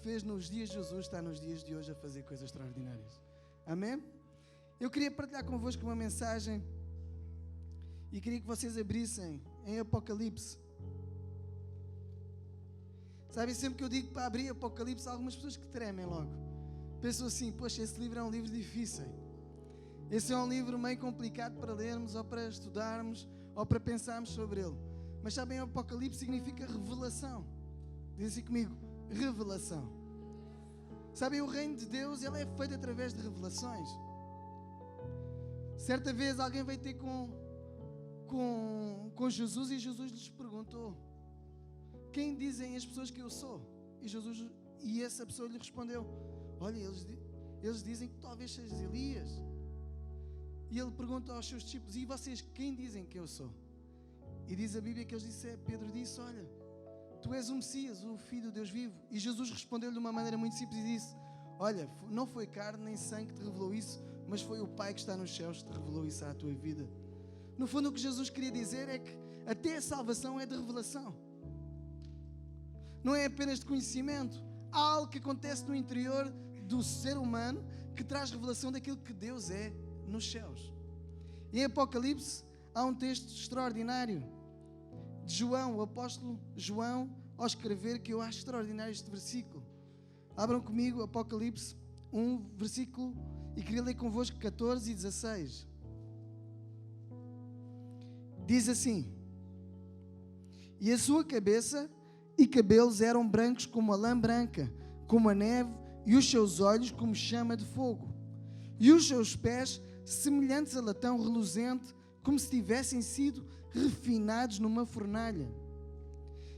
fez nos dias de Jesus está nos dias de hoje a fazer coisas extraordinárias. Amém? Eu queria partilhar convosco uma mensagem e queria que vocês abrissem em Apocalipse. Sabem, sempre que eu digo para abrir Apocalipse, há algumas pessoas que tremem logo. Pensam assim, poxa, esse livro é um livro difícil. Esse é um livro meio complicado para lermos, ou para estudarmos, ou para pensarmos sobre ele. Mas sabem, Apocalipse significa revelação. Diz assim comigo, revelação. Sabem, o reino de Deus, ele é feito através de revelações. Certa vez alguém veio ter com Jesus e Jesus lhes perguntou: quem dizem as pessoas que eu sou? E essa pessoa lhe respondeu: olha, eles dizem que talvez sejas Elias. E ele pergunta aos seus discípulos: e vocês, quem dizem que eu sou? E diz a Bíblia que Pedro disse: olha, tu és o Messias, o Filho do Deus vivo. E Jesus respondeu-lhe de uma maneira muito simples e disse: olha, não foi carne nem sangue que te revelou isso, mas foi o Pai que está nos céus que te revelou isso à tua vida. No fundo, o que Jesus queria dizer é que até a salvação é de revelação. Não é apenas de conhecimento. Há algo que acontece no interior do ser humano que traz revelação daquilo que Deus é nos céus. E em Apocalipse há um texto extraordinário de João, o apóstolo João, ao escrever, que eu acho extraordinário este versículo. Abram comigo Apocalipse 1, versículo, e queria ler convosco 14 e 16. Diz assim: e a sua cabeça e cabelos eram brancos como a lã branca, como a neve, e os seus olhos como chama de fogo, e os seus pés semelhantes a latão reluzente, como se tivessem sido refinados numa fornalha.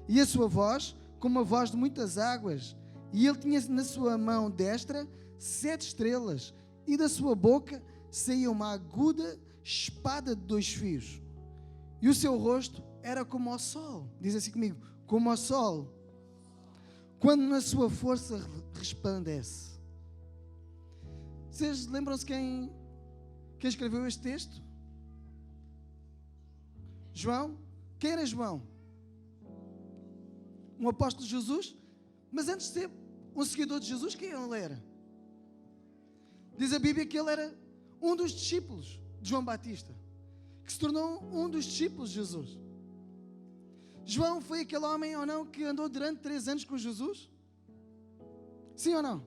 E a sua voz como a voz de muitas águas, e ele tinha na sua mão destra 7 estrelas, e da sua boca saía uma aguda espada de 2 fios. E o seu rosto era como o sol. Diz assim comigo: como o sol, quando na sua força resplandece. Vocês lembram-se quem escreveu este texto? João? Quem era João? Um apóstolo de Jesus? Mas antes de ser um seguidor de Jesus, quem ele era? Diz a Bíblia que ele era um dos discípulos de João Batista, que se tornou um dos discípulos de Jesus. João foi aquele homem ou não que andou durante 3 anos com Jesus? Sim ou não?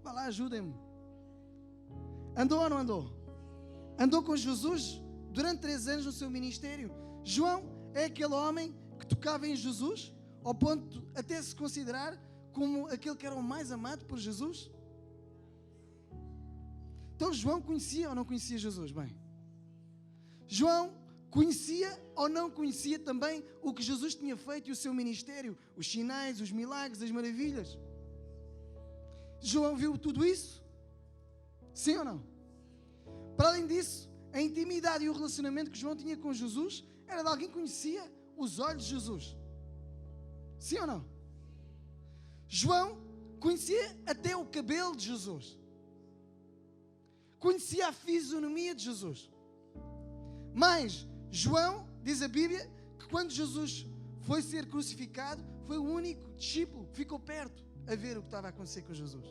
Vá lá, ajudem-me. Andou ou não andou? Andou com Jesus durante 3 anos no seu ministério. João é aquele homem que tocava em Jesus, ao ponto até se considerar como aquele que era o mais amado por Jesus. Então João conhecia ou não conhecia Jesus? Bem, João conhecia ou não conhecia também o que Jesus tinha feito e o seu ministério, os sinais, os milagres, as maravilhas. João viu tudo isso? Sim ou não? Para além disso, a intimidade e o relacionamento que João tinha com Jesus era de alguém que conhecia os olhos de Jesus. Sim ou não? João conhecia até o cabelo de Jesus. Conhecia a fisionomia de Jesus. Mas João, diz a Bíblia, que quando Jesus foi ser crucificado, foi o único discípulo que ficou perto a ver o que estava a acontecer com Jesus.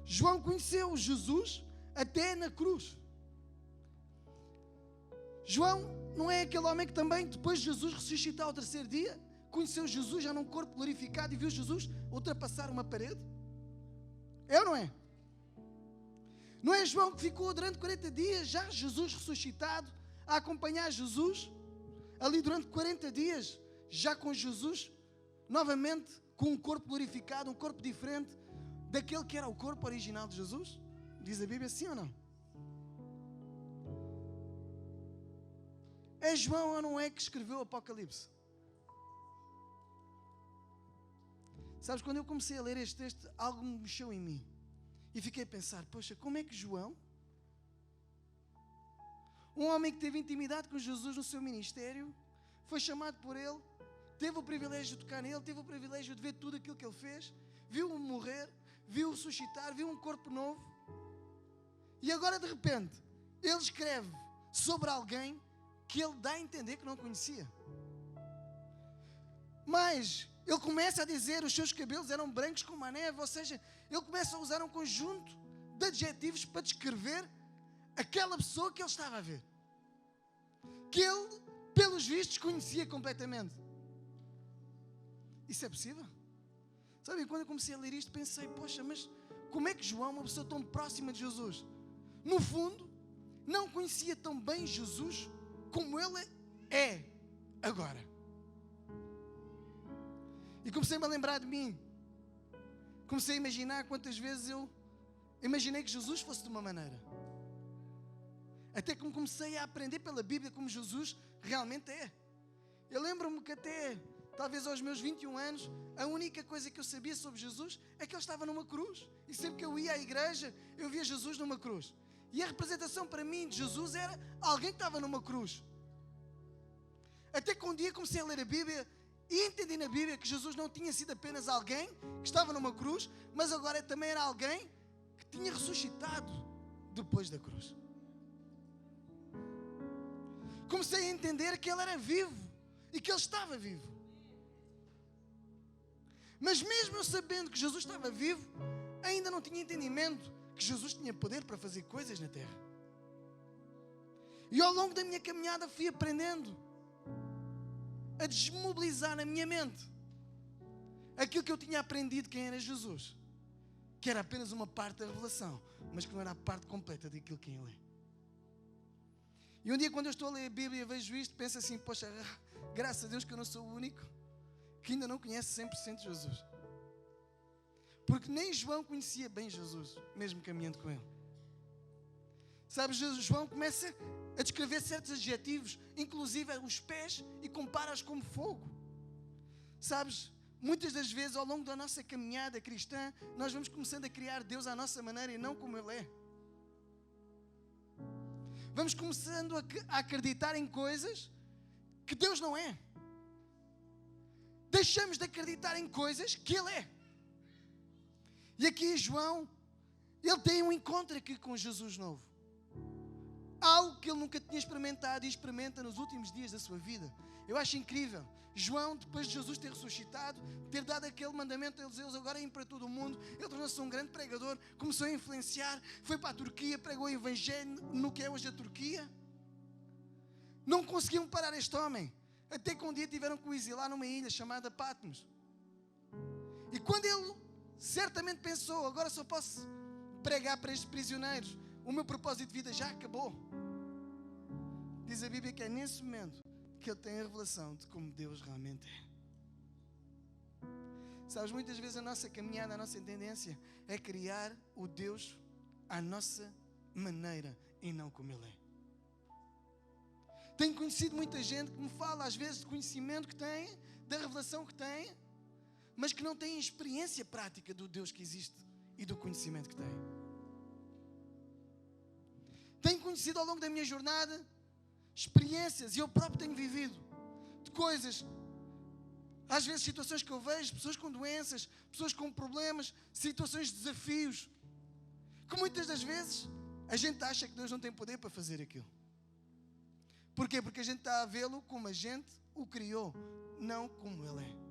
João conheceu Jesus até na cruz. João não é aquele homem que também, depois de Jesus ressuscitar ao 3º dia, conheceu Jesus já num corpo glorificado e viu Jesus ultrapassar uma parede? É ou não é? Não é João que ficou durante 40 dias, já Jesus ressuscitado, a acompanhar Jesus, ali durante 40 dias, já com Jesus, novamente com um corpo glorificado, um corpo diferente daquele que era o corpo original de Jesus? Diz a Bíblia, sim ou não? É João ou não é que escreveu o Apocalipse? Sabes, quando eu comecei a ler este texto, algo me mexeu em mim. E fiquei a pensar, poxa, como é que João, um homem que teve intimidade com Jesus no seu ministério, foi chamado por ele, teve o privilégio de tocar nele, teve o privilégio de ver tudo aquilo que ele fez, viu-o morrer, viu-o ressuscitar, viu um corpo novo, e agora de repente, ele escreve sobre alguém que ele dá a entender que não conhecia. Mas ele começa a dizer os seus cabelos eram brancos como a neve, ou seja, ele começa a usar um conjunto de adjetivos para descrever aquela pessoa que ele estava a ver, que ele, pelos vistos, conhecia completamente. Isso é possível? Sabe, quando eu comecei a ler isto, pensei, poxa, mas como é que João, uma pessoa tão próxima de Jesus, no fundo, não conhecia tão bem Jesus como ele é agora? E comecei-me a lembrar de mim. Comecei a imaginar quantas vezes eu imaginei que Jesus fosse de uma maneira. Até que me comecei a aprender pela Bíblia como Jesus realmente é. Eu lembro-me que até, talvez aos meus 21 anos, a única coisa que eu sabia sobre Jesus é que ele estava numa cruz. E sempre que eu ia à igreja, eu via Jesus numa cruz. E a representação para mim de Jesus era alguém que estava numa cruz. Até que um dia comecei a ler a Bíblia e entendi na Bíblia que Jesus não tinha sido apenas alguém que estava numa cruz, mas agora também era alguém que tinha ressuscitado depois da cruz. Comecei a entender que ele era vivo e que ele estava vivo. Mas mesmo eu sabendo que Jesus estava vivo, ainda não tinha entendimento que Jesus tinha poder para fazer coisas na terra. E ao longo da minha caminhada fui aprendendo a desmobilizar na minha mente aquilo que eu tinha aprendido quem era Jesus, que era apenas uma parte da revelação, mas que não era a parte completa daquilo que ele é. E um dia, quando eu estou a ler a Bíblia e vejo isto, penso assim, poxa, graças a Deus que eu não sou o único que ainda não conhece 100% Jesus. Porque nem João conhecia bem Jesus, mesmo caminhando com ele. Sabes, João começa a descrever certos adjetivos, inclusive os pés, e compara-os como fogo. Sabes, muitas das vezes ao longo da nossa caminhada cristã, nós vamos começando a criar Deus à nossa maneira e não como Ele é. Vamos começando a acreditar em coisas que Deus não é. Deixamos de acreditar em coisas que Ele é. E aqui João, ele tem um encontro aqui com Jesus novo. Algo que ele nunca tinha experimentado e experimenta nos últimos dias da sua vida. Eu acho incrível. João, depois de Jesus ter ressuscitado, ter dado aquele mandamento a eles agora irem para todo o mundo, ele tornou-se um grande pregador, começou a influenciar, foi para a Turquia, pregou o Evangelho no que é hoje a Turquia. Não conseguiam parar este homem, até que um dia tiveram que o exilar numa ilha chamada Patmos. E quando ele certamente pensou, agora só posso pregar para estes prisioneiros, o meu propósito de vida já acabou. Diz a Bíblia que é nesse momento que ele tem a revelação de como Deus realmente é. Sabes, muitas vezes a nossa caminhada, a nossa tendência é criar o Deus à nossa maneira e não como Ele é. Tenho conhecido muita gente que me fala às vezes de conhecimento que tem, da revelação que tem, mas que não tem experiência prática do Deus que existe e do conhecimento que tem. Tenho conhecido ao longo da minha jornada experiências, e eu próprio tenho vivido, de coisas, às vezes situações que eu vejo, pessoas com doenças, pessoas com problemas, situações de desafios, que muitas das vezes a gente acha que Deus não tem poder para fazer aquilo. Porquê? Porque a gente está a vê-lo como a gente o criou, não como Ele é.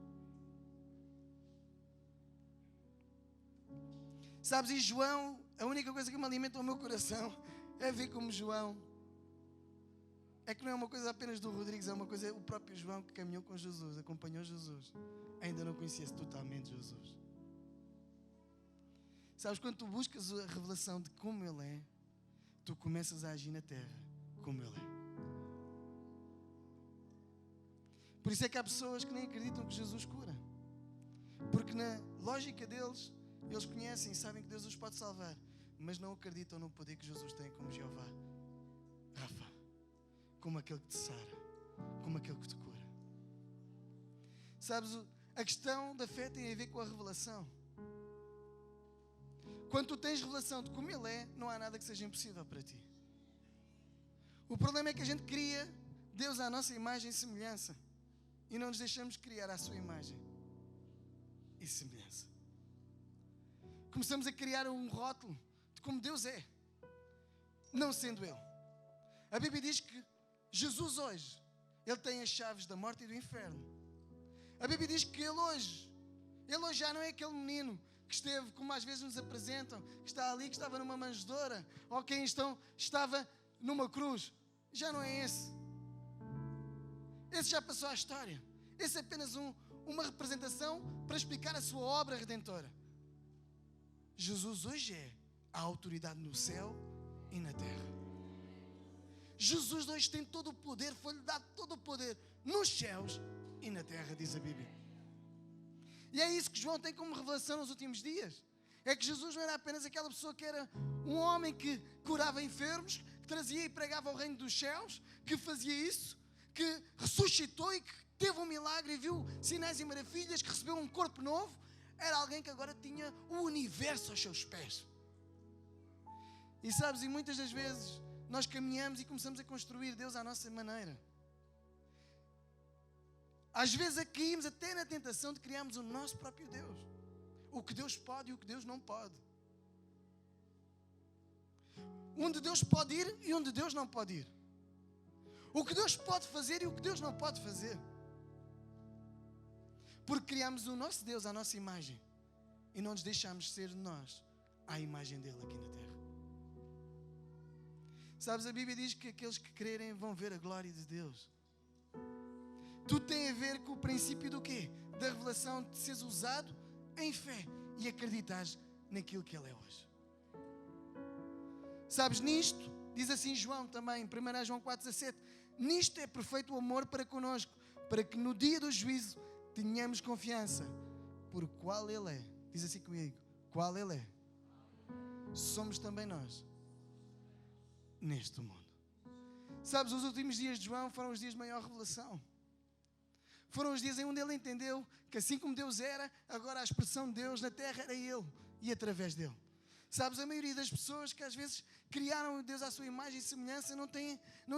Sabes, e João, a única coisa que me alimenta o meu coração é ver como João, é que não é uma coisa apenas do Rodrigues, é uma coisa, o próprio João que caminhou com Jesus, acompanhou Jesus, ainda não conhecia totalmente Jesus. Sabes, quando tu buscas a revelação de como Ele é, tu começas a agir na terra como Ele é. Por isso é que há pessoas que nem acreditam que Jesus cura, porque na lógica deles, eles conhecem e sabem que Deus os pode salvar, mas não acreditam no poder que Jesus tem como Jeová Rafa, como aquele que te sara, como aquele que te cura. Sabes, a questão da fé tem a ver com a revelação. Quando tu tens revelação de como Ele é, não há nada que seja impossível para ti. O problema é que a gente cria Deus à nossa imagem e semelhança e não nos deixamos criar à sua imagem e semelhança. Começamos a criar um rótulo de como Deus é, não sendo Ele. A Bíblia diz que Jesus hoje, Ele tem as chaves da morte e do inferno. A Bíblia diz que ele hoje já não é aquele menino que esteve, como às vezes nos apresentam, que está ali, que estava numa manjedoura, ou quem estava numa cruz. Já não é esse. Esse já passou à história. Esse é apenas uma representação para explicar a sua obra redentora. Jesus hoje é a autoridade no céu e na terra. Jesus hoje tem todo o poder, foi-lhe dado todo o poder nos céus e na terra, diz a Bíblia. E é isso que João tem como revelação nos últimos dias. É que Jesus não era apenas aquela pessoa que era um homem que curava enfermos, que trazia e pregava o reino dos céus, que fazia isso, que ressuscitou e que teve um milagre e viu sinais e maravilhas, que recebeu um corpo novo. Era alguém que agora tinha o universo aos seus pés. E sabes, e muitas das vezes nós caminhamos e começamos a construir Deus à nossa maneira. Às vezes caímos até na tentação de criarmos o nosso próprio Deus. O que Deus pode e o que Deus não pode. Onde Deus pode ir e onde Deus não pode ir. O que Deus pode fazer e o que Deus não pode fazer. Porque criamos o nosso Deus à nossa imagem e não nos deixamos ser nós à imagem dele aqui na terra. Sabes, a Bíblia diz que aqueles que crerem vão ver a glória de Deus. Tudo tem a ver com o princípio do quê? Da revelação de seres usado em fé e acreditares naquilo que Ele é hoje. Sabes, nisto, diz assim João também, 1 João 4,17, nisto é perfeito o amor para connosco, para que no dia do juízo tenhamos confiança, por qual Ele é. Diz assim comigo, qual Ele é. Somos também nós, neste mundo. Sabes, os últimos dias de João foram os dias de maior revelação. Foram os dias em onde ele entendeu que assim como Deus era, agora a expressão de Deus na terra era Ele e através dele. Sabes, a maioria das pessoas que às vezes criaram Deus à sua imagem e semelhança não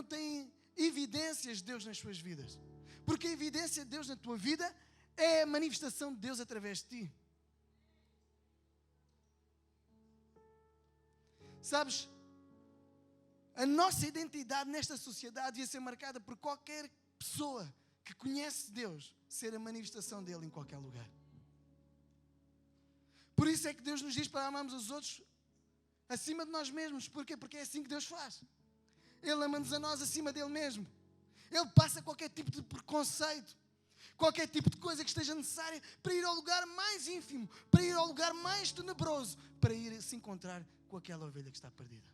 têm evidências de Deus nas suas vidas. Porque a evidência de Deus na tua vida é a manifestação de Deus através de ti. Sabes, a nossa identidade nesta sociedade devia ser marcada por qualquer pessoa que conhece Deus ser a manifestação dele em qualquer lugar. Por isso é que Deus nos diz para amarmos os outros acima de nós mesmos. Porquê? Porque é assim que Deus faz. Ele ama-nos a nós acima dele mesmo. Ele passa qualquer tipo de preconceito, qualquer tipo de coisa que esteja necessária para ir ao lugar mais ínfimo, para ir ao lugar mais tenebroso, para ir se encontrar com aquela ovelha que está perdida.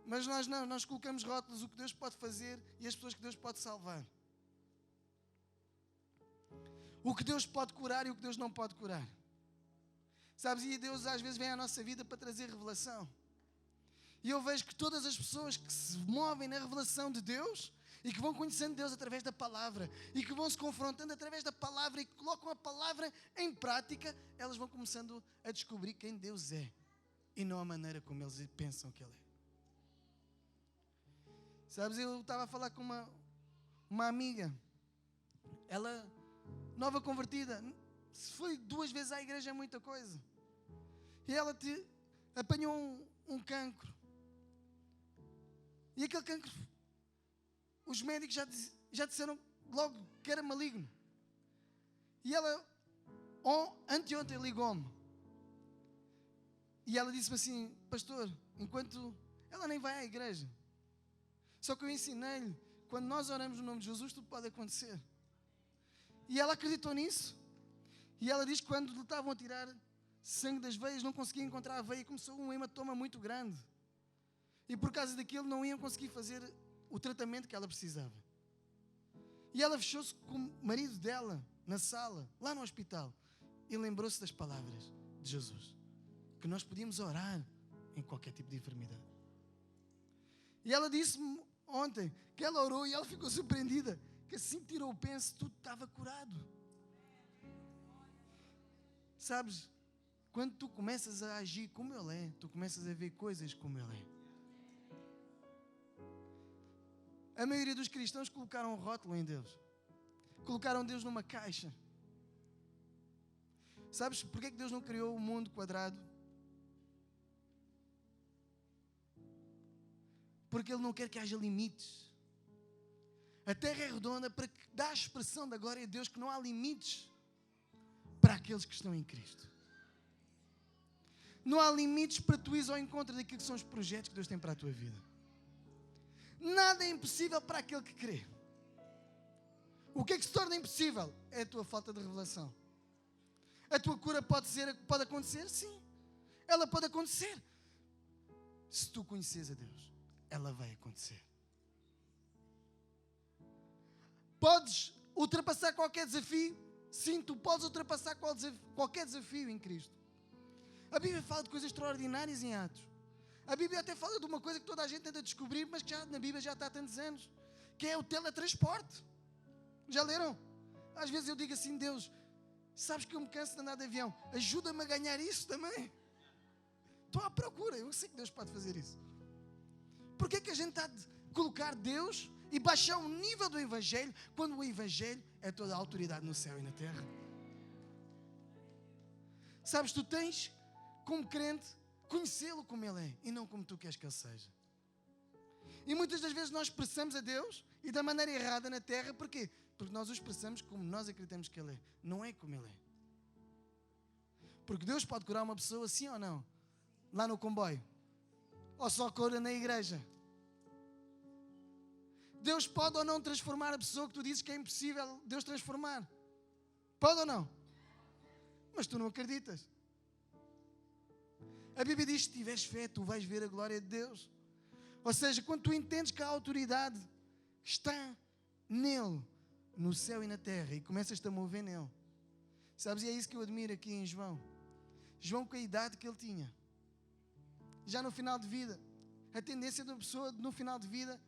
Mas nós não, nós colocamos rótulos, o que Deus pode fazer e as pessoas que Deus pode salvar. O que Deus pode curar e o que Deus não pode curar. Sabes, e Deus às vezes vem à nossa vida para trazer revelação. E eu vejo que todas as pessoas que se movem na revelação de Deus e que vão conhecendo Deus através da palavra e que vão se confrontando através da palavra e que colocam a palavra em prática, elas vão começando a descobrir quem Deus é e não a maneira como eles pensam que Ele é. Sabes, eu estava a falar com uma amiga, ela, nova convertida, se foi 2 vezes à igreja é muita coisa. E ela apanhou um cancro. E aquele cancro, os médicos já disseram logo que era maligno. E ela, anteontem, ligou-me. E ela disse-me assim, pastor, enquanto ela nem vai à igreja. Só que eu ensinei-lhe, quando nós oramos no nome de Jesus, tudo pode acontecer. E ela acreditou nisso. E ela diz que quando lhe estavam a tirar sangue das veias, não conseguia encontrar a veia e começou um hematoma muito grande. E por causa daquilo não iam conseguir fazer o tratamento que ela precisava. E ela fechou-se com o marido dela na sala, lá no hospital, e lembrou-se das palavras de Jesus, que nós podíamos orar em qualquer tipo de enfermidade. E ela disse-me ontem que ela orou e ela ficou surpreendida, que assim que tirou o penso, tudo estava curado. Sabes, quando tu começas a agir como Ele é, tu começas a ver coisas como Ele é. A maioria dos cristãos colocaram um rótulo em Deus. Colocaram Deus numa caixa. Sabes porquê que Deus não criou o mundo quadrado? Porque Ele não quer que haja limites. A terra é redonda para que dá a expressão da glória de Deus, que não há limites para aqueles que estão em Cristo. Não há limites para tu ires ao encontro daquilo que são os projetos que Deus tem para a tua vida. Nada é impossível para aquele que crê. O que é que se torna impossível? É a tua falta de revelação. A tua cura pode acontecer? Sim. Ela pode acontecer. Se tu conheces a Deus, ela vai acontecer. Podes ultrapassar qualquer desafio? Sim, tu podes ultrapassar qualquer desafio em Cristo. A Bíblia fala de coisas extraordinárias em Atos. A Bíblia até fala de uma coisa que toda a gente tenta descobrir, mas que na Bíblia já está há tantos anos, que é o teletransporte. Já leram? Às vezes eu digo assim, Deus, sabes que eu me canso de andar de avião, ajuda-me a ganhar isso também. Estou à procura, eu sei que Deus pode fazer isso. Porquê é que a gente está a colocar Deus e baixar o nível do Evangelho, quando o Evangelho é toda a autoridade no céu e na terra? Sabes, tu tens, como crente, conhecê-lo como Ele é e não como tu queres que Ele seja. E muitas das vezes nós expressamos a Deus e da maneira errada na terra. Porquê? Porque nós o expressamos como nós acreditamos que Ele é, não é como Ele é. Porque Deus pode curar uma pessoa, sim ou não? Lá no comboio. Ou só cura na igreja. Deus pode ou não transformar a pessoa que tu dizes que é impossível Deus transformar. Pode ou não? Mas tu não acreditas. A Bíblia diz que se tiveres fé, tu vais ver a glória de Deus. Ou seja, quando tu entendes que a autoridade está nele, no céu e na terra, e começas-te a mover nele. Sabes, e é isso que eu admiro aqui em João. João, com a idade que ele tinha, já no final de vida, a tendência da pessoa no final de vida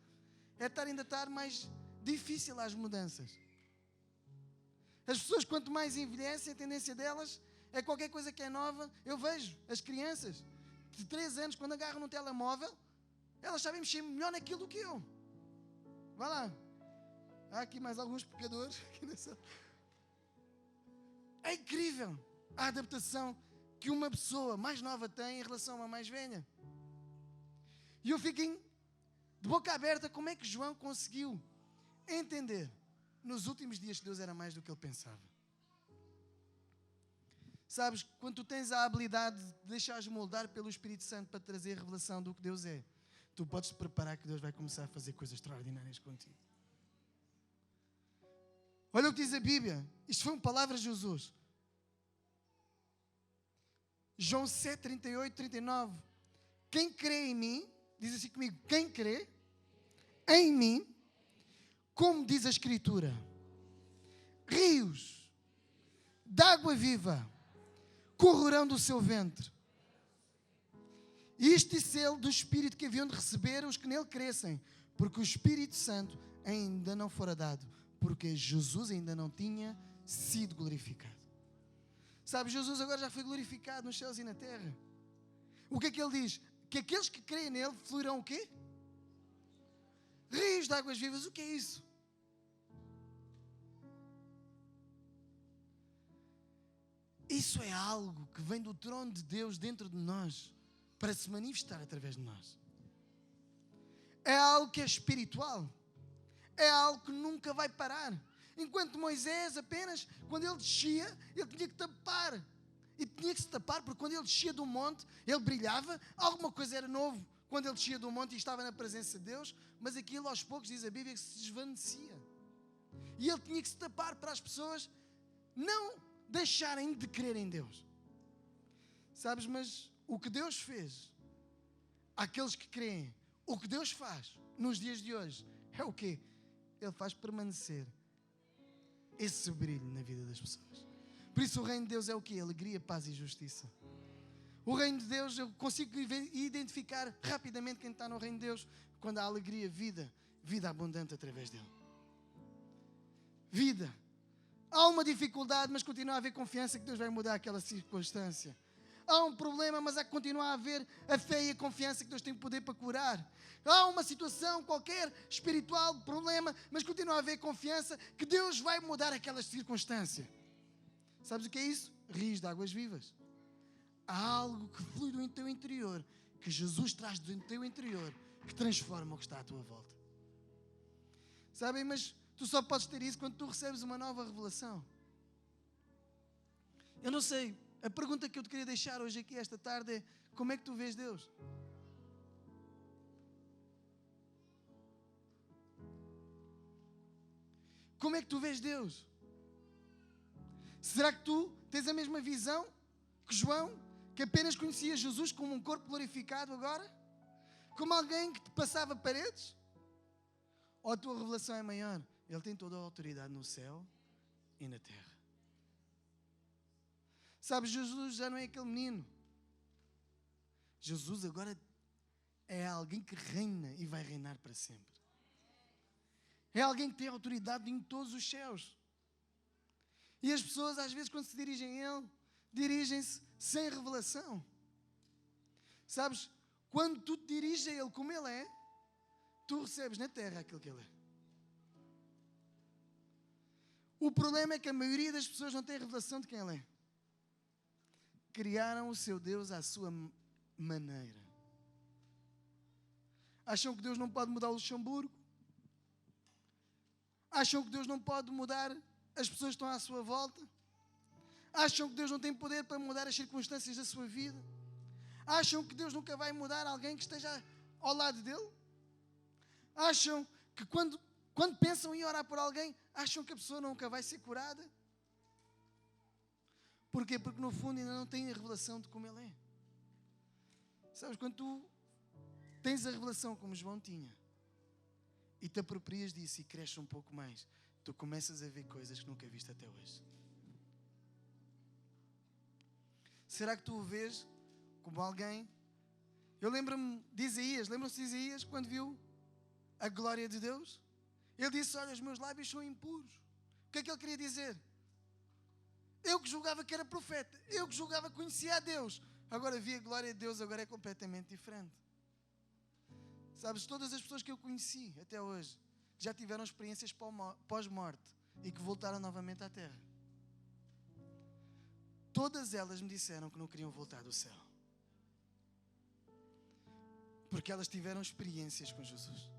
é ainda estar mais difícil às mudanças. As pessoas, quanto mais envelhecem, a tendência delas é qualquer coisa que é nova. Eu vejo as crianças de 3 anos, quando agarram no telemóvel, elas sabem mexer melhor naquilo do que eu. Vai lá. Há aqui mais alguns pecadores. É incrível a adaptação que uma pessoa mais nova tem em relação a uma mais velha. E eu fico de boca aberta como é que João conseguiu entender nos últimos dias que Deus era mais do que ele pensava. Sabes, quando tu tens a habilidade de deixares moldar pelo Espírito Santo para trazer a revelação do que Deus é, tu podes te preparar que Deus vai começar a fazer coisas extraordinárias contigo. Olha o que diz a Bíblia. Isto foi uma palavra de Jesus. João 7, 38, 39. Quem crê em mim, diz assim comigo, quem crê em mim, como diz a Escritura, rios de água viva correrão do seu ventre. Isto disse ele do Espírito que haviam de receber os que nele crescem, porque o Espírito Santo ainda não fora dado, porque Jesus ainda não tinha sido glorificado. Sabe, Jesus agora já foi glorificado nos céus e na terra. O que é que ele diz? Que aqueles que creem nele fluirão o quê? Rios de águas vivas. O que é isso? Isso é algo que vem do trono de Deus dentro de nós para se manifestar através de nós. É algo que é espiritual. É algo que nunca vai parar. Enquanto Moisés apenas, quando ele descia, ele tinha que tapar. E tinha que se tapar, porque quando ele descia do monte, ele brilhava. Alguma coisa era novo quando ele descia do monte e estava na presença de Deus. Mas aquilo aos poucos, diz a Bíblia, que se desvanecia. E ele tinha que se tapar para as pessoas não deixarem de crer em Deus. Sabes, mas o que Deus fez àqueles que creem, o que Deus faz nos dias de hoje, é o quê? Ele faz permanecer esse brilho na vida das pessoas. Por isso o reino de Deus é o quê? Alegria, paz e justiça. O reino de Deus, eu consigo identificar rapidamente quem está no reino de Deus quando há alegria, vida abundante através dele. Vida. Há uma dificuldade, mas continua a haver confiança que Deus vai mudar aquela circunstância. Há um problema, mas há que continuar a haver a fé e a confiança que Deus tem poder para curar. Há uma situação qualquer, espiritual, problema, mas continua a haver confiança que Deus vai mudar aquela circunstância. Sabes o que é isso? Rios de águas vivas. Há algo que flui do teu interior, que Jesus traz do teu interior, que transforma o que está à tua volta. Sabem? Mas tu só podes ter isso quando tu recebes uma nova revelação. Eu não sei, a pergunta que eu te queria deixar hoje aqui esta tarde é: como é que tu vês Deus? Como é que tu vês Deus? Será que tu tens a mesma visão que João, que apenas conhecia Jesus como um corpo glorificado agora? Como alguém que te passava paredes? Ou a tua revelação é maior? Ele tem toda a autoridade no céu e na terra. Sabes, Jesus já não é aquele menino. Jesus agora é alguém que reina e vai reinar para sempre. É alguém que tem autoridade em todos os céus. E as pessoas, às vezes, quando se dirigem a Ele, dirigem-se sem revelação. Sabes, quando tu te diriges a Ele como Ele é, tu recebes na terra aquilo que Ele é. O problema é que a maioria das pessoas não tem revelação de quem Ele é. Criaram o seu Deus à sua maneira. Acham que Deus não pode mudar o Luxemburgo. Acham que Deus não pode mudar as pessoas que estão à sua volta. Acham que Deus não tem poder para mudar as circunstâncias da sua vida. Acham que Deus nunca vai mudar alguém que esteja ao lado dele. Acham que quando pensam em orar por alguém, acham que a pessoa nunca vai ser curada. Porquê? Porque no fundo ainda não têm a revelação de como Ele é. Sabes, quando tu tens a revelação como João tinha, e te aproprias disso e cresces um pouco mais, tu começas a ver coisas que nunca viste até hoje. Será que tu o vês como alguém? Eu lembro-me de Isaías, lembram-se de Isaías quando viu a glória de Deus? Ele disse: olha, os meus lábios são impuros. O que é que ele queria dizer? Eu que julgava que era profeta, eu que julgava que conhecia a Deus, agora vi a glória de Deus, agora é completamente diferente. Sabes, todas as pessoas que eu conheci até hoje, que já tiveram experiências pós-morte e que voltaram novamente à Terra, todas elas me disseram que não queriam voltar do céu. Porque elas tiveram experiências com Jesus.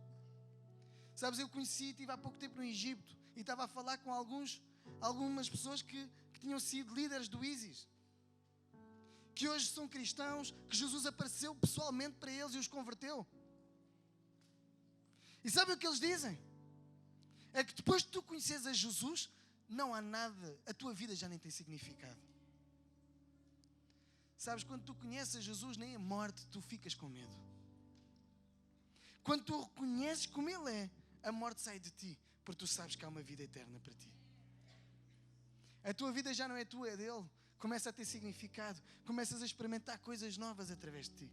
Sabes, eu conheci, estive há pouco tempo no Egito e estava a falar com algumas pessoas que tinham sido líderes do ISIS, que hoje são cristãos, que Jesus apareceu pessoalmente para eles e os converteu. E sabem o que eles dizem? É que depois de tu conheceres a Jesus, não há nada, a tua vida já nem tem significado. Sabes, quando tu conheces a Jesus, nem a morte tu ficas com medo. Quando tu reconheces como Ele é, a morte sai de ti, porque tu sabes que há uma vida eterna para ti. A tua vida já não é tua, é dele. Começa a ter significado. Começas a experimentar coisas novas através de ti.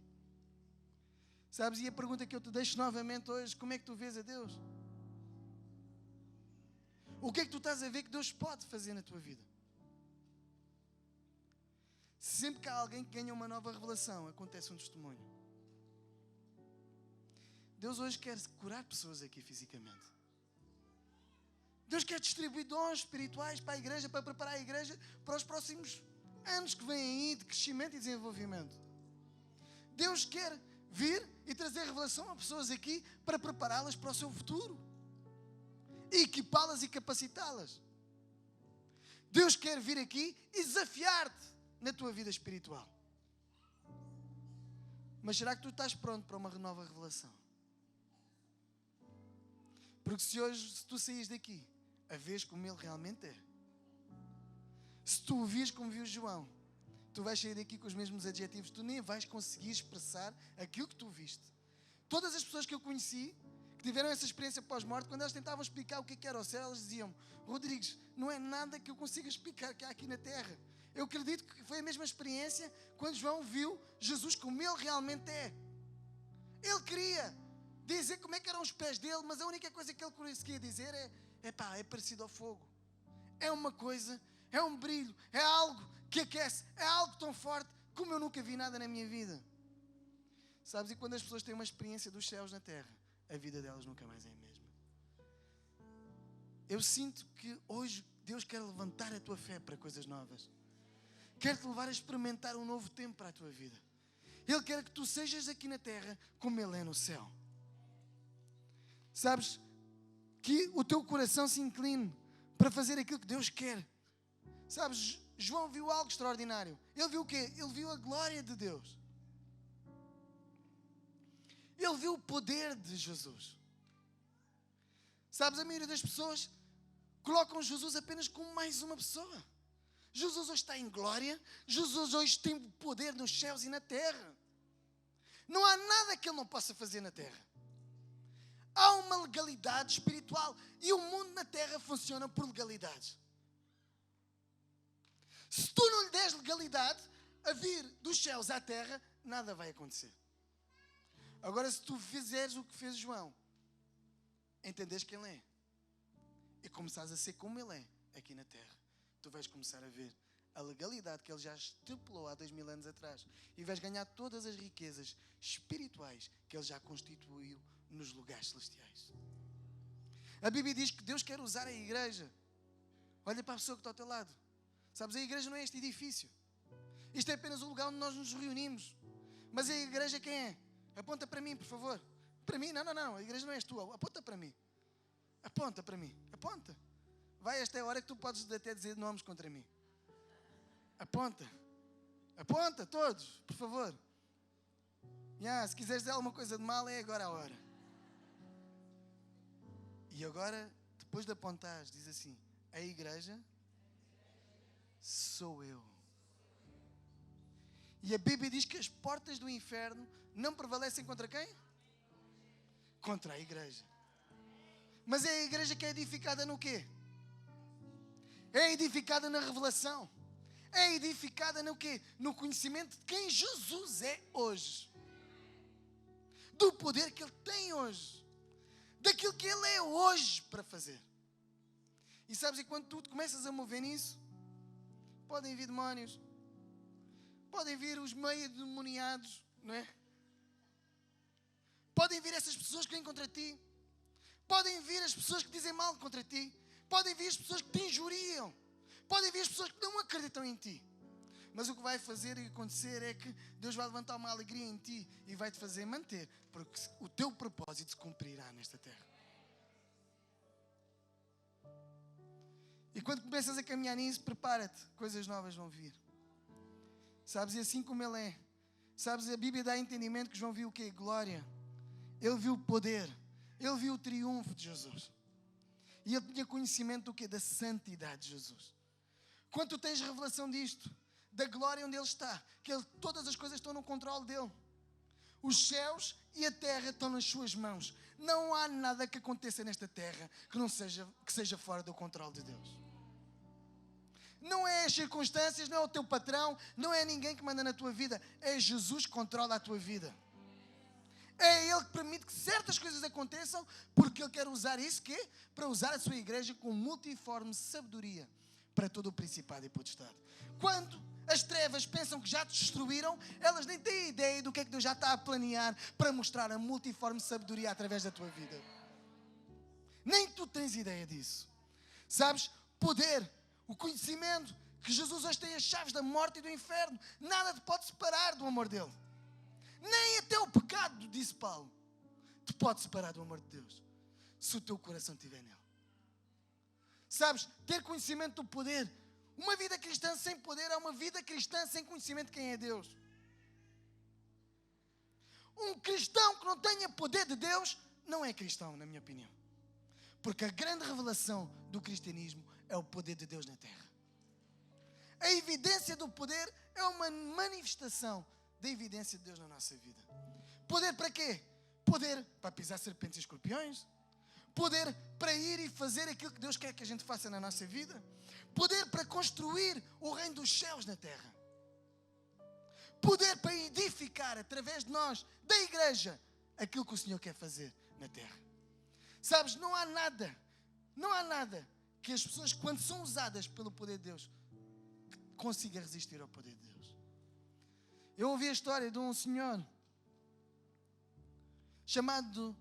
Sabes? E a pergunta que eu te deixo novamente hoje: como é que tu vês a Deus? O que é que tu estás a ver que Deus pode fazer na tua vida? Sempre que há alguém que ganha uma nova revelação, acontece um testemunho. Deus hoje quer curar pessoas aqui fisicamente. Deus quer distribuir dons espirituais para a igreja, para preparar a igreja para os próximos anos que vêm aí de crescimento e desenvolvimento. Deus quer vir e trazer revelação a pessoas aqui para prepará-las para o seu futuro. E equipá-las e capacitá-las. Deus quer vir aqui e desafiar-te na tua vida espiritual. Mas será que tu estás pronto para uma nova revelação? Porque se tu saís daqui a vês como Ele realmente é, se tu o vires como viu João, tu vais sair daqui com os mesmos adjetivos, tu nem vais conseguir expressar aquilo que tu viste. Todas as pessoas que eu conheci, que tiveram essa experiência pós-morte, quando elas tentavam explicar o que era o céu, elas diziam: Rodrigues, não é nada que eu consiga explicar que há aqui na terra. Eu acredito que foi a mesma experiência quando João viu Jesus como Ele realmente é. Ele queria dizer como é que eram os pés dele, mas a única coisa que ele conseguia dizer é parecido ao fogo. É uma coisa, é um brilho, é algo que aquece, é algo tão forte como eu nunca vi nada na minha vida. Sabes, e quando as pessoas têm uma experiência dos céus na terra, a vida delas nunca mais é a mesma. Eu sinto que hoje Deus quer levantar a tua fé para coisas novas. Quer-te levar a experimentar um novo tempo para a tua vida. Ele quer que tu sejas aqui na terra como Ele é no céu. Sabes, que o teu coração se incline para fazer aquilo que Deus quer. Sabes, João viu algo extraordinário. Ele viu o quê? Ele viu a glória de Deus. Ele viu o poder de Jesus. Sabes, a maioria das pessoas colocam Jesus apenas como mais uma pessoa. Jesus hoje está em glória. Jesus hoje tem poder nos céus e na terra. Não há nada que Ele não possa fazer na terra. Há uma legalidade espiritual. E o mundo na terra funciona por legalidades. Se tu não lhe des legalidade a vir dos céus à terra, nada vai acontecer. Agora, se tu fizeres o que fez João, entendes quem Ele é, e começares a ser como Ele é aqui na terra, tu vais começar a ver a legalidade que Ele já estipulou há 2000 anos atrás, e vais ganhar todas as riquezas espirituais que Ele já constituiu nos lugares celestiais. A Bíblia diz que Deus quer usar a igreja. Olha para a pessoa que está ao teu lado. Sabes, a igreja não é este edifício. Isto é apenas o lugar onde nós nos reunimos. Mas a igreja quem é? Aponta para mim, por favor. Para mim? Não. A igreja não és tu. Aponta para mim. Aponta para mim. Aponta. Vai, esta é a hora que tu podes até dizer nomes contra mim. Aponta. Aponta, todos, por favor. Se quiseres dizer alguma coisa de mal, é agora a hora. E agora, depois de apontares, diz assim: a igreja sou eu. E a Bíblia diz que as portas do inferno não prevalecem contra quem? Contra a igreja. Mas é a igreja que é edificada no quê? É edificada na revelação. É edificada no quê? No conhecimento de quem Jesus é hoje. Do poder que Ele tem hoje. Daquilo que Ele é hoje para fazer. E sabes, e quando tu te começas a mover nisso, podem vir demónios, podem vir os meio demoniados, não é? Podem vir essas pessoas que vêm contra ti, podem vir as pessoas que dizem mal contra ti, podem vir as pessoas que te injuriam, podem vir as pessoas que não acreditam em ti. Mas o que vai fazer e acontecer é que Deus vai levantar uma alegria em ti e vai te fazer manter, porque o teu propósito se cumprirá nesta terra. E quando começas a caminhar nisso, prepara-te, coisas novas vão vir. Sabes, e assim como Ele é. Sabes, a Bíblia dá entendimento que João viu o quê? Glória. Ele viu o poder. Ele viu o triunfo de Jesus. E ele tinha conhecimento do quê? Da santidade de Jesus. Quando tu tens revelação disto, da glória onde Ele está, que todas as coisas estão no controle dEle. Os céus e a terra estão nas suas mãos. Não há nada que aconteça nesta terra que seja fora do controle de Deus. Não é as circunstâncias, não é o teu patrão, não é ninguém que manda na tua vida. É Jesus que controla a tua vida. É Ele que permite que certas coisas aconteçam, porque Ele quer usar isso quê? Para usar a sua igreja com multiforme sabedoria para todo o principado e potestade. Quando as trevas pensam que já te destruíram, elas nem têm ideia do que é que Deus já está a planear para mostrar a multiforme sabedoria através da tua vida. Nem tu tens ideia disso. Sabes? Poder, o conhecimento, que Jesus hoje tem as chaves da morte e do inferno. Nada te pode separar do amor dEle. Nem até o pecado, disse Paulo, te pode separar do amor de Deus, se o teu coração estiver nele. Sabes? Ter conhecimento do poder. Uma vida cristã sem poder é uma vida cristã sem conhecimento de quem é Deus. Um cristão que não tenha poder de Deus não é cristão, na minha opinião. Porque a grande revelação do cristianismo é o poder de Deus na terra. A evidência do poder é uma manifestação da evidência de Deus na nossa vida. Poder para quê? Poder para pisar serpentes e escorpiões. Poder para ir e fazer aquilo que Deus quer que a gente faça na nossa vida. Poder para construir o reino dos céus na terra. Poder para edificar através de nós, da igreja, aquilo que o Senhor quer fazer na terra. Sabes, não há nada que as pessoas, quando são usadas pelo poder de Deus, consigam resistir ao poder de Deus. Eu ouvi a história de um senhor chamado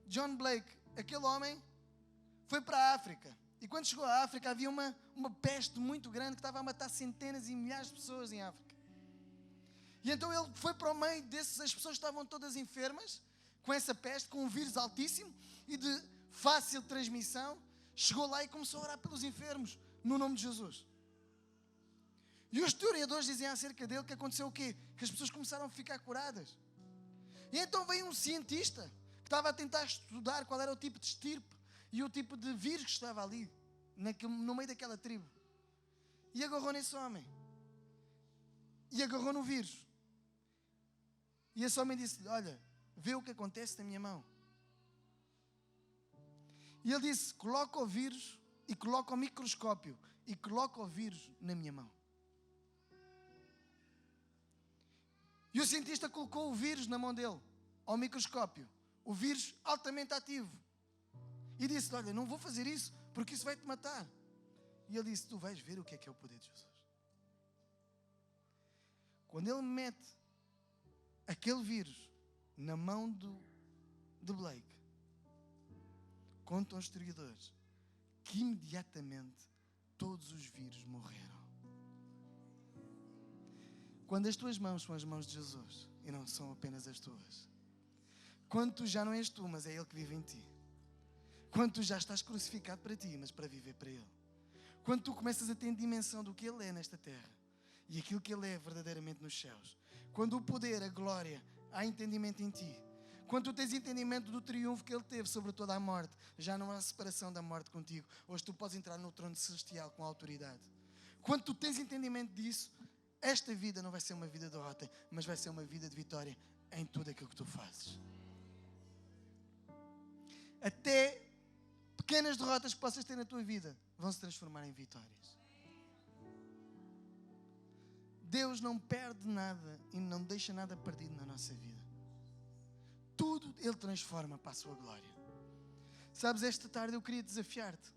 John Blake. Aquele homem foi para a África. E quando chegou à África havia uma peste muito grande que estava a matar centenas e milhares de pessoas em África. E então ele foi para o meio desses, as pessoas estavam todas enfermas. com essa peste, com um vírus altíssimo e de fácil transmissão, chegou lá e começou a orar pelos enfermos, no nome de Jesus. E os historiadores dizem acerca dele que aconteceu o quê? Que as pessoas começaram a ficar curadas. E então veio um cientista que estava a tentar estudar qual era o tipo de estirpe e o tipo de vírus que estava ali, no meio daquela tribo. E agarrou nesse homem. E agarrou no vírus. E esse homem disse-lhe, olha, vê o que acontece na minha mão. E ele disse, coloca o vírus e coloca o microscópio e coloca o vírus na minha mão. E o cientista colocou o vírus na mão dele, ao microscópio. O vírus altamente ativo. E disse, olha, não vou fazer isso, porque isso vai te matar. E ele disse, tu vais ver o que é o poder de Jesus. Quando ele mete aquele vírus na mão de Blake, contam os historiadores que imediatamente todos os vírus morreram. Quando as tuas mãos são as mãos de Jesus e não são apenas as tuas. Quando tu já não és tu, mas é Ele que vive em ti. Quando tu já estás crucificado para ti, mas para viver para Ele. Quando tu começas a ter dimensão do que Ele é nesta terra e aquilo que Ele é verdadeiramente nos céus. Quando o poder, a glória, há entendimento em ti. Quando tu tens entendimento do triunfo que Ele teve sobre toda a morte, já não há separação da morte contigo. Hoje tu podes entrar no trono celestial com autoridade. Quando tu tens entendimento disso, esta vida não vai ser uma vida de derrota, mas vai ser uma vida de vitória em tudo aquilo que tu fazes. Até pequenas derrotas que possas ter na tua vida vão se transformar em vitórias. Deus não perde nada e não deixa nada perdido na nossa vida. Tudo Ele transforma para a sua glória. Sabes, esta tarde eu queria desafiar-te.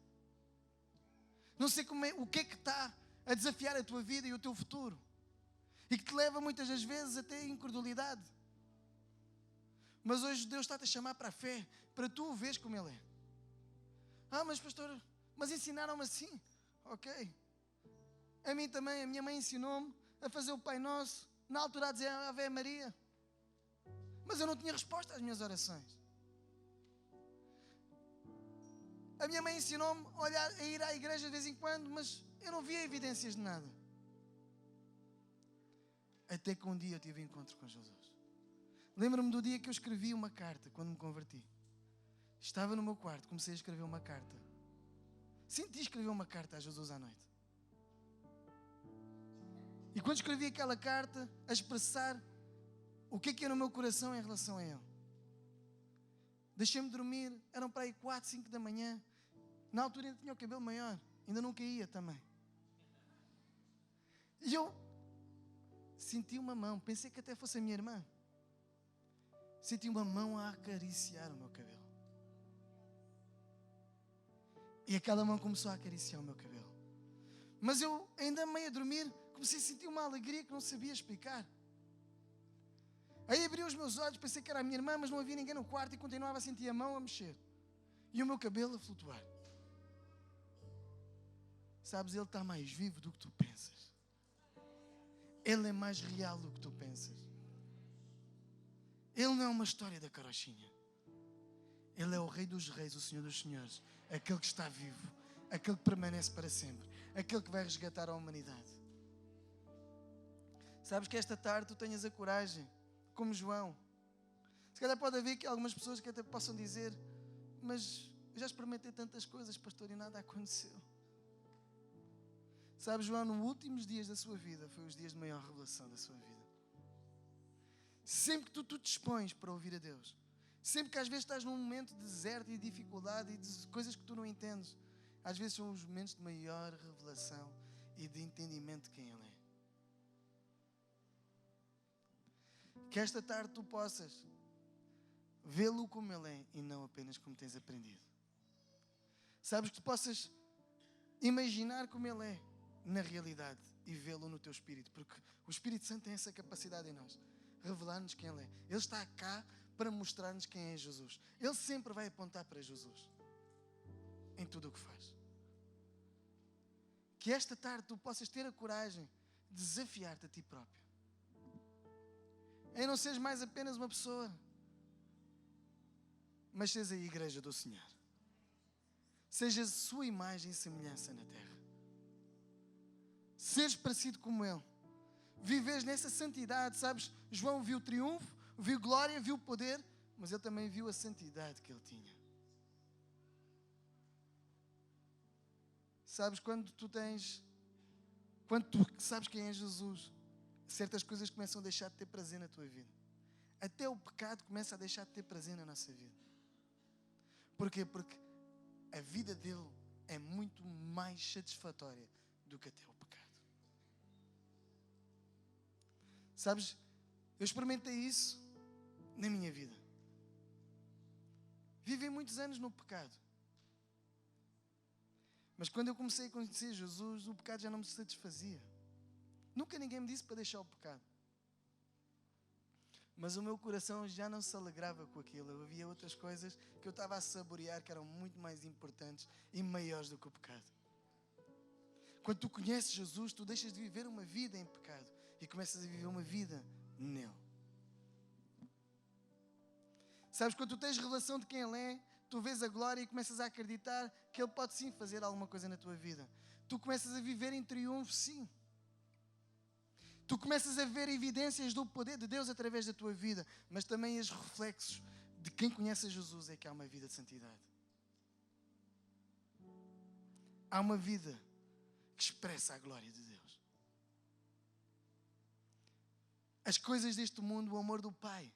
Não sei o que é que está a desafiar a tua vida e o teu futuro. E que te leva muitas das vezes até a incredulidade. Mas hoje Deus está-te a chamar para a fé, para tu o veres como Ele é. Ah, mas pastor, mas ensinaram-me assim. Ok. A mim também, a minha mãe ensinou-me a fazer o Pai Nosso, na altura a dizer a Ave Maria. Mas eu não tinha resposta às minhas orações. A minha mãe ensinou-me a ir à igreja de vez em quando, mas eu não via evidências de nada. Até que um dia eu tive um encontro com Jesus. Lembro-me do dia que eu escrevi uma carta, quando me converti. Estava no meu quarto, comecei a escrever uma carta. Senti escrever uma carta a Jesus à noite. E quando escrevi aquela carta, a expressar o que era no meu coração em relação a Ele. Deixei-me dormir, eram para aí 4, 5 da manhã. Na altura ainda tinha o cabelo maior, ainda não caía também. E eu senti uma mão, pensei que até fosse a minha irmã. Senti uma mão a acariciar o meu cabelo. E aquela mão começou a acariciar o meu cabelo. Mas eu, ainda meio a dormir, comecei a sentir uma alegria que não sabia explicar. Aí abri os meus olhos, pensei que era a minha irmã, mas não havia ninguém no quarto e continuava a sentir a mão a mexer. E o meu cabelo a flutuar. Sabes, Ele está mais vivo do que tu pensas. Ele é mais real do que tu pensas. Ele não é uma história da carochinha. Ele é o Rei dos Reis, o Senhor dos Senhores. Aquele que está vivo. Aquele que permanece para sempre. Aquele que vai resgatar a humanidade. Sabes que esta tarde tu tenhas a coragem, como João. Se calhar pode haver aqui algumas pessoas que até possam dizer, mas eu já experimentei tantas coisas, pastor, e nada aconteceu. Sabes, João, nos últimos dias da sua vida, foi os dias de maior revelação da sua vida. Sempre que tu te dispões para ouvir a Deus, sempre que às vezes estás num momento de deserto e de dificuldade e de coisas que tu não entendes, às vezes são os momentos de maior revelação e de entendimento de quem Ele é. Que esta tarde tu possas vê-lo como Ele é e não apenas como tens aprendido. Sabes, que tu possas imaginar como Ele é na realidade e vê-lo no teu espírito, porque o Espírito Santo tem essa capacidade em nós, revelar-nos quem Ele é. Ele está cá para mostrar-nos quem é Jesus. Ele sempre vai apontar para Jesus em tudo o que faz. Que esta tarde tu possas ter a coragem de desafiar-te a ti próprio. Em não seres mais apenas uma pessoa mas sejas a igreja do Senhor. Seja a sua imagem e semelhança na terra. Seres parecido como Ele. Viveres nessa santidade, sabes? João viu o triunfo, viu glória, viu o poder, mas ele também viu a santidade que ele tinha. Sabes, quando tu sabes quem é Jesus, certas coisas começam a deixar de ter prazer na tua vida. Até o pecado começa a deixar de ter prazer na nossa vida. Porquê? Porque a vida dele é muito mais satisfatória do que até o pecado. Sabes, eu experimentei isso na minha vida. Vivi muitos anos no pecado. Mas quando eu comecei a conhecer Jesus, o pecado já não me satisfazia. Nunca ninguém me disse para deixar o pecado. Mas o meu coração já não se alegrava com aquilo. Havia outras coisas que eu estava a saborear que eram muito mais importantes e maiores do que o pecado. Quando tu conheces Jesus, tu deixas de viver uma vida em pecado e começas a viver uma vida nele. Sabes, quando tu tens revelação de quem Ele é, tu vês a glória e começas a acreditar que Ele pode sim fazer alguma coisa na tua vida. Tu começas a viver em triunfo, sim. Tu começas a ver evidências do poder de Deus através da tua vida, mas também os reflexos de quem conhece a Jesus é que há uma vida de santidade. Há uma vida que expressa a glória de Deus. As coisas deste mundo, o amor do Pai,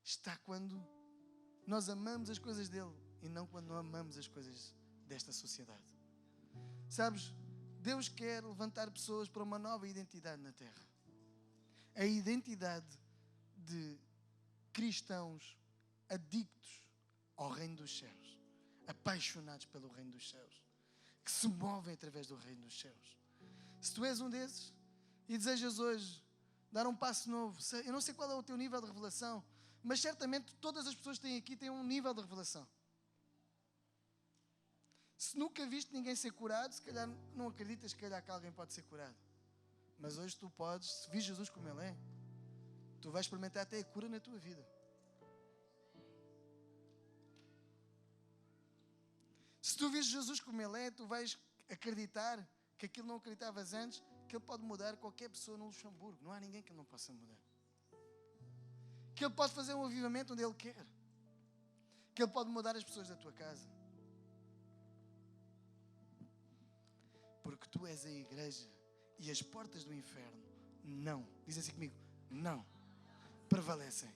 está quando nós amamos as coisas dele e não quando não amamos as coisas desta sociedade. Sabes, Deus quer levantar pessoas para uma nova identidade na terra. A identidade de cristãos adictos ao reino dos céus, apaixonados pelo reino dos céus, que se movem através do reino dos céus. Se tu és um desses e desejas hoje dar um passo novo, eu não sei qual é o teu nível de revelação, mas certamente todas as pessoas que têm aqui têm um nível de revelação. Se nunca viste ninguém ser curado, se calhar não acreditas que alguém pode ser curado. Mas hoje tu podes, se vis Jesus como Ele é, tu vais experimentar até a cura na tua vida. Se tu vis Jesus como Ele é, tu vais acreditar que aquilo não acreditavas antes, que Ele pode mudar qualquer pessoa no Luxemburgo. Não há ninguém que Ele não possa mudar. Que Ele pode fazer um avivamento onde Ele quer. Que Ele pode mudar as pessoas da tua casa. Porque tu és a igreja e as portas do inferno não, diz assim comigo, não prevalecem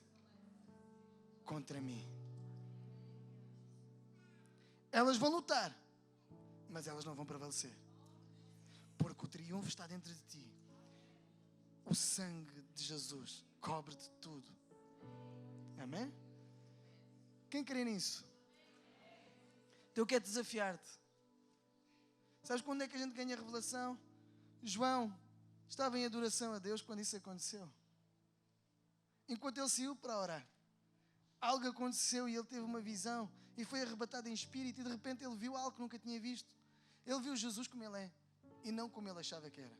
contra mim. Elas vão lutar, mas elas não vão prevalecer. Porque o triunfo está dentro de ti. O sangue de Jesus cobre-te tudo. Amém? Quem crê nisso? Então eu quero desafiar-te. Sabes quando é que a gente ganha revelação? João estava em adoração a Deus quando isso aconteceu. Enquanto ele saiu para orar, algo aconteceu e ele teve uma visão e foi arrebatado em espírito e de repente ele viu algo que nunca tinha visto. Ele viu Jesus como Ele é e não como ele achava que era.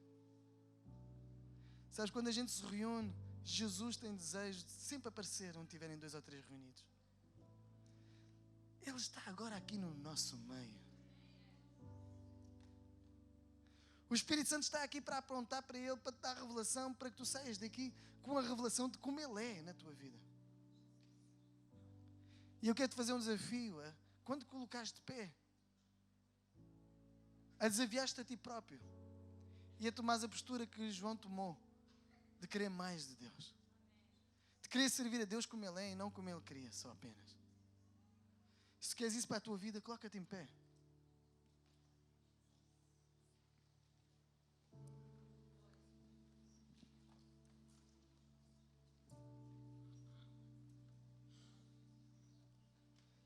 Sabes, quando a gente se reúne, Jesus tem desejo de sempre aparecer onde tiverem 2 ou 3 reunidos. Ele está agora aqui no nosso meio. O Espírito Santo está aqui para apontar para Ele, para te dar revelação, para que tu saias daqui com a revelação de como Ele é na tua vida. E eu quero te fazer um desafio, quando te colocares de pé, a desafiar-te a ti próprio e a tomares a postura que João tomou, de querer mais de Deus, de querer servir a Deus como Ele é e não como Ele queria, só apenas. Se queres isso para a tua vida, coloca-te em pé.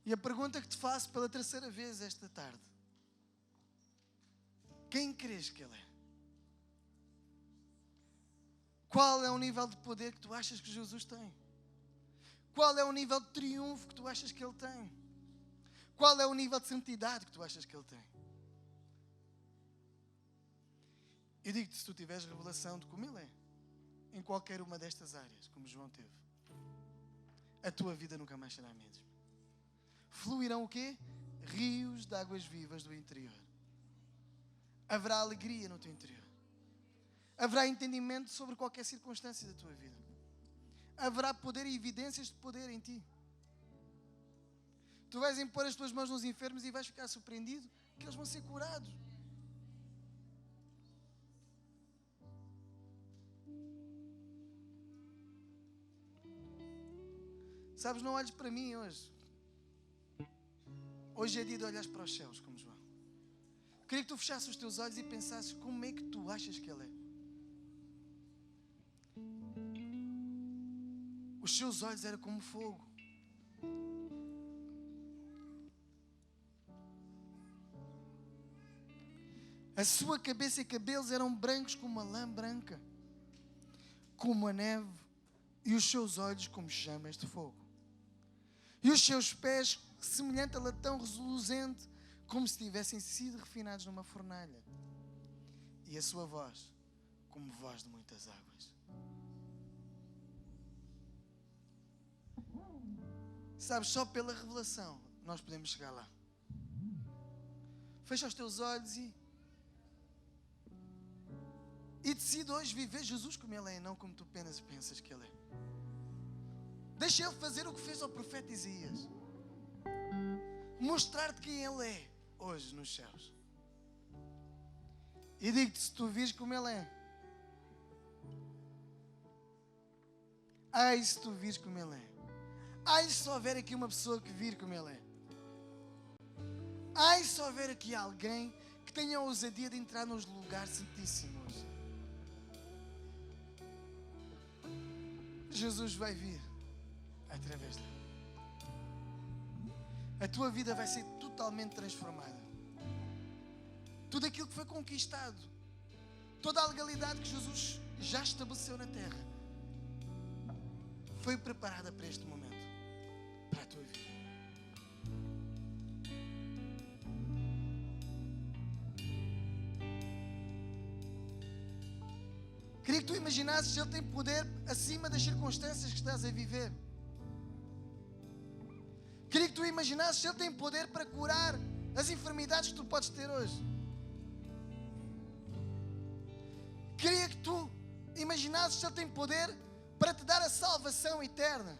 E a pergunta que te faço pela 3ª vez esta tarde: quem crês que Ele é? Qual é o nível de poder que tu achas que Jesus tem? Qual é o nível de triunfo que tu achas que Ele tem? Qual é o nível de santidade que tu achas que Ele tem? Eu digo-te, se tu tiveres revelação de como Ele é, em qualquer uma destas áreas, como João teve, a tua vida nunca mais será a mesma. fluirão o quê? Rios de águas vivas do interior. Haverá alegria no teu interior. Haverá entendimento sobre qualquer circunstância da tua vida. Haverá poder e evidências de poder em ti. Tu vais impor as tuas mãos nos enfermos e vais ficar surpreendido que eles vão ser curados. Sabes, não olhes para mim hoje. Hoje é dia de olhares para os céus, como João. Queria que tu fechasses os teus olhos e pensasses como é que tu achas que Ele é. Os seus olhos eram como fogo. A sua cabeça e cabelos eram brancos como a lã branca, como a neve, e os seus olhos como chamas de fogo. E os seus pés semelhante a latão reluzente, como se tivessem sido refinados numa fornalha. E a sua voz, como voz de muitas águas. Sabes, só pela revelação nós podemos chegar lá. Fecha os teus olhos e decide hoje viver Jesus como Ele é, não como tu apenas pensas que Ele é. Deixa Ele fazer o que fez ao profeta Isaías. Mostrar-te quem Ele é hoje nos céus. E digo-te, se tu vires como Ele é. Ai, se tu vires como Ele é. Ai, se houver aqui uma pessoa que vir como Ele é. Ai, se houver aqui alguém que tenha a ousadia de entrar nos lugares santíssimos. Jesus vai vir através dele. A tua vida vai ser totalmente transformada. Tudo aquilo que foi conquistado, toda a legalidade que Jesus já estabeleceu na terra, foi preparada para este momento, para a tua vida. Queria que tu imaginasses que Ele tem poder acima das circunstâncias que estás a viver. Queria que tu imaginasses que Ele tem poder para curar as enfermidades que tu podes ter hoje. Queria que tu imaginasses que Ele tem poder para te dar a salvação eterna.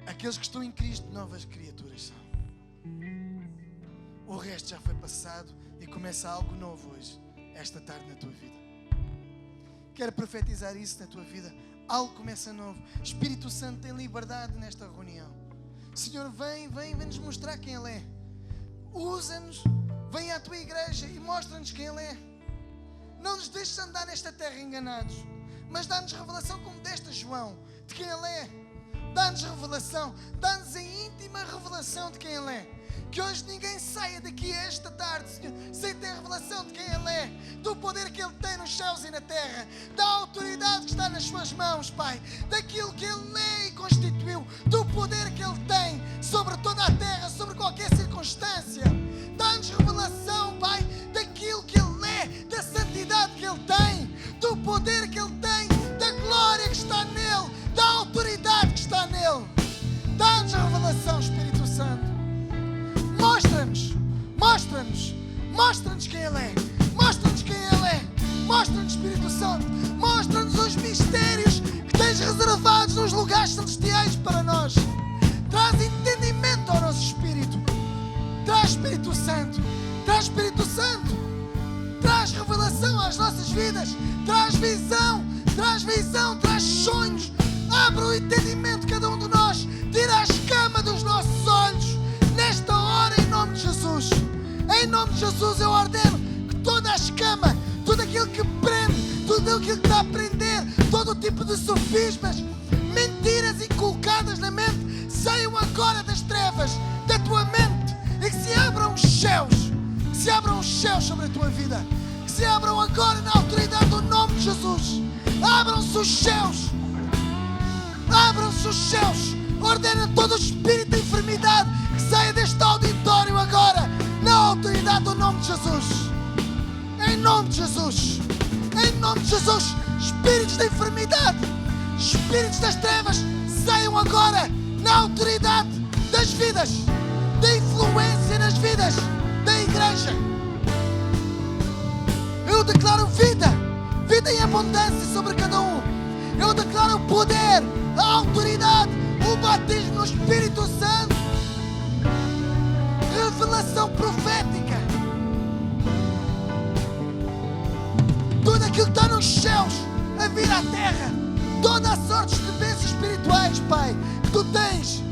Aqueles que estão em Cristo, novas criaturas são. O resto já foi passado e começa algo novo hoje, esta tarde na tua vida. Quero profetizar isso na tua vida. Algo começa novo. Espírito Santo tem liberdade nesta reunião. Senhor, vem-nos mostrar quem Ele é. Usa-nos, vem à tua igreja e mostra-nos quem Ele é. Não nos deixes andar nesta terra enganados, mas dá-nos revelação como desta João, de quem Ele é. Dá-nos revelação, dá-nos a íntima revelação de quem Ele é. Que hoje ninguém saia daqui esta tarde, Senhor, sem ter revelação de quem Ele é, do poder que Ele tem nos céus e na terra, da autoridade que está nas suas mãos, Pai, daquilo que Ele é e constituiu, do poder que Ele tem sobre toda a terra, sobre qualquer circunstância. Dá-nos revelação, Pai, daquilo que Ele é, da santidade que Ele tem, do poder que Ele tem, da glória que está nele, da autoridade que está nele. Dá-nos a revelação, Espírito Santo. Mostra-nos quem Ele é. Mostra-nos quem Ele é. Mostra-nos, Espírito Santo. Mostra-nos os mistérios que tens reservados nos lugares celestiais para nós. Traz entendimento ao nosso espírito. Traz, Espírito Santo. Traz, Espírito Santo. Traz revelação às nossas vidas. Traz visão. Traz sonhos. Abre o entendimento de cada um de nós. Tira a escama dos nossos olhos. Nesta hora, em nome de Jesus. Em nome de Jesus, eu ordeno que toda a escama, tudo aquilo que prende, tudo aquilo que está a prender, todo o tipo de sofismas, mentiras inculcadas na mente, saiam agora das trevas da tua mente e que se abram os céus sobre a tua vida, que se abram agora na autoridade do nome de Jesus. Abram-se os céus. Ordena todo o espírito de enfermidade que saia deste auditório agora, Na autoridade do nome de Jesus. Em nome de Jesus. Em nome de Jesus. Espíritos da enfermidade, espíritos das trevas, saiam agora na autoridade das vidas, da influência nas vidas da igreja. Eu declaro vida, vida em abundância sobre cada um. Eu declaro o poder, a autoridade, o batismo no Espírito Santo, revelação profética. Tudo aquilo que está nos céus a vir à terra, toda a sorte de bênçãos espirituais, Pai, que Tu tens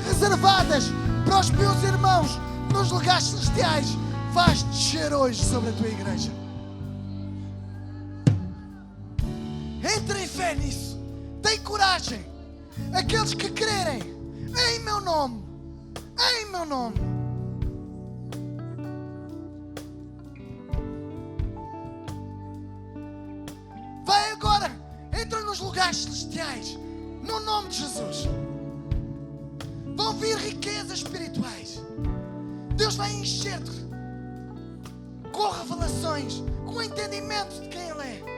reservadas para os meus irmãos nos lugares celestiais, faz descer hoje sobre a Tua igreja. Entre em fé nisso, tem coragem. Aqueles que crerem em meu nome, em meu nome. Vai agora, entra nos lugares celestiais, no nome de Jesus. Vão vir riquezas espirituais. Deus vai encher-te com revelações, com entendimento de quem Ele é.